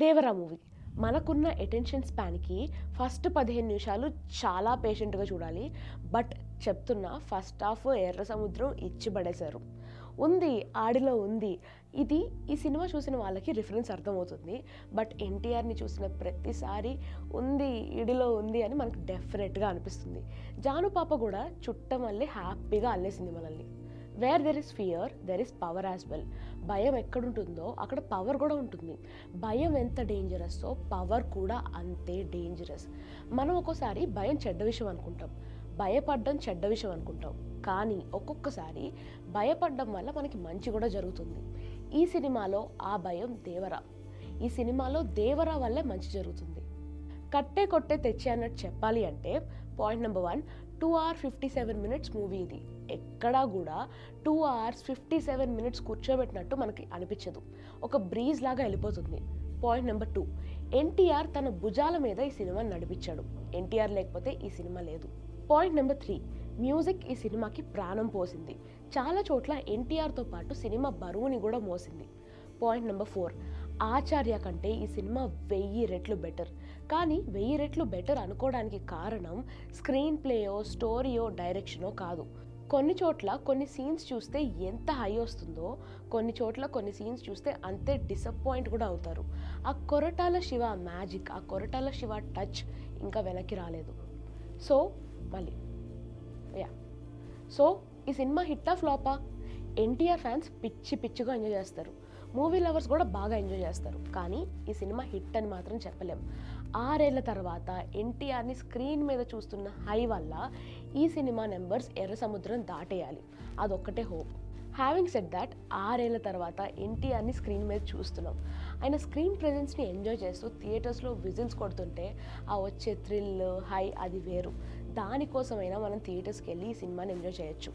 Devara movie మనకున్న attention స్పాన్కి first 15 నిమిషాలు చాలా పేషెంట్గా చూడాలి. బట్ చెప్తున్నా ఫస్ట్ హాఫ్ ఎర్ర సముద్రం ఇచ్చి పడేశారు. ఉంది ఆడిలో ఉంది. ఈ సినిమా చూసిన వాళ్ళకి రిఫరెన్స్ అర్థమవుతుంది. బట్ ఎన్టీఆర్ని చూసిన ప్రతిసారి ఉంది ఈడిలో ఉంది అని మనకు డెఫినెట్గా అనిపిస్తుంది. జాను పాప కూడా చుట్టమల్లి హ్యాపీగా అల్లేసింది మనల్ని. Where there is fear there is power as well. భయం ఎక్కడుంటుందో అక్కడ పవర్ కూడా ఉంటుంది. భయం ఎంత డేంజరస్సో పవర్ కూడా అంతే డేంజరస్. మనం ఒక్కోసారి భయం చెడ్డ విషయం అనుకుంటాం, భయపడడం చెడ్డ విషయం అనుకుంటాం. కానీ ఒక్కొక్కసారి భయపడడం వల్ల మనకి మంచి కూడా జరుగుతుంది. ఈ సినిమాలో ఆ భయం దేవరా. ఈ సినిమాలో దేవరా వల్లే మంచి జరుగుతుంది. కట్టే కొట్టే తెచ్చే అన్నట్టు చెప్పాలి అంటే point number 1, 2 hours 57 minutes movie ఇది. ఎక్కడా కూడా 2 hours 57 minutes కూర్చోబెట్టినట్టు మనకి అనిపించదు. ఒక బ్రీజ్ లాగా వెళ్ళిపోతుంది. పాయింట్ నెంబర్ 2, ఎన్టీఆర్ తన భుజాల మీద ఈ సినిమాని నడిపించాడు. ఎన్టీఆర్ లేకపోతే ఈ సినిమా లేదు. పాయింట్ నెంబర్ 3, మ్యూజిక్ ఈ సినిమాకి ప్రాణం పోసింది. చాలా చోట్ల ఎన్టీఆర్తో పాటు సినిమా బరువుని కూడా మోసింది. పాయింట్ నెంబర్ 4, ఆచార్య కంటే ఈ సినిమా 1000 రెట్లు బెటర్. కానీ 1000 రెట్లు బెటర్ అనుకోవడానికి కారణం స్క్రీన్ ప్లేయో స్టోరీయో డైరెక్షనో కాదు. కొన్ని చోట్ల కొన్ని సీన్స్ చూస్తే ఎంత హై వస్తుందో కొన్ని చోట్ల కొన్ని సీన్స్ చూస్తే అంతే డిసప్పాయింట్ కూడా అవుతారు. ఆ కొరటాల శివ మ్యాజిక్, ఆ కొరటాల శివ టచ్ ఇంకా వెనక్కి రాలేదు. సో ఈ సినిమా హిట్టా ఫ్లాపా? ఎన్టీఆర్ ఫ్యాన్స్ పిచ్చిగా ఎంజాయ్ చేస్తారు, మూవీ లవర్స్ కూడా బాగా ఎంజాయ్ చేస్తారు. కానీ ఈ సినిమా హిట్ అని మాత్రం చెప్పలేం. 6 ఏళ్ల తర్వాత ఎన్టీఆర్ని స్క్రీన్ మీద చూస్తున్న హై వల్ల ఈ సినిమా నెంబర్స్ ఎర్ర సముద్రం దాటేయాలి, అదొక్కటే హోప్. హ్యావింగ్ సెడ్ దాట్, 6 ఏళ్ల తర్వాత ఎన్టీఆర్ని స్క్రీన్ మీద చూస్తున్నాం. ఆయన స్క్రీన్ ప్రెజెన్స్ని ఎంజాయ్ చేస్తూ థియేటర్స్లో విజిల్స్ కొడుతుంటే ఆ వచ్చే థ్రిల్ హై అది వేరు. దానికోసమైనా మనం థియేటర్స్కి వెళ్ళి ఈ సినిమాని ఎంజాయ్ చేయొచ్చు.